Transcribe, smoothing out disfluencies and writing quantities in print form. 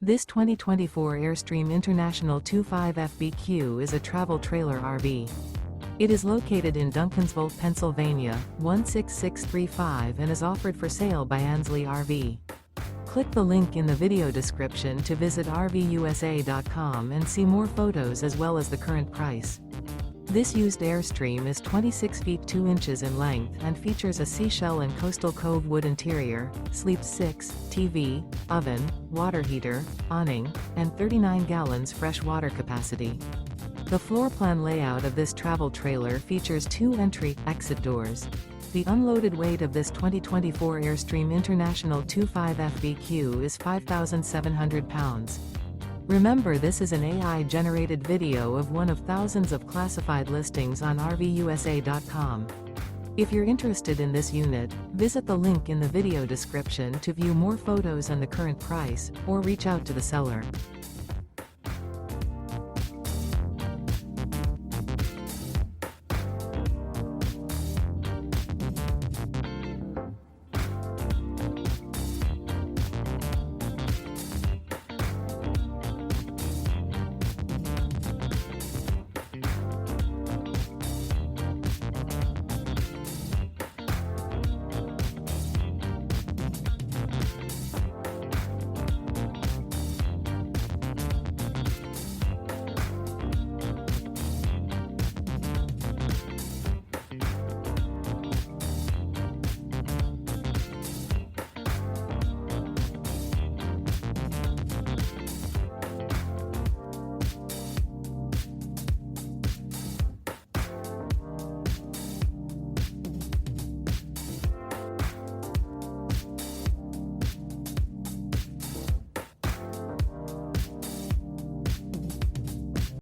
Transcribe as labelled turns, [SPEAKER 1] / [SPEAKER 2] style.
[SPEAKER 1] This 2024 Airstream International 25FBQ is a travel trailer RV. It is located in Duncansville, Pennsylvania, 16635 and is offered for sale by Ansley RV. Click the link in the video description to visit RVUSA.com and see more photos as well as the current price. This used Airstream is 26 feet 2 inches in length and features a SEASHELL and coastal COVE wood interior, sleeps 6, TV, oven, water heater, awning, and 39 gallons fresh water capacity. The floor plan layout of this travel trailer features 2 entry-exit doors. The unloaded weight of this 2024 Airstream International 25FBQ is 5,700 pounds. Remember, this is an AI-generated video of one of thousands of classified listings on RVUSA.com. If you're interested in this unit, visit the link in the video description to view more photos and the current price, or reach out to the seller.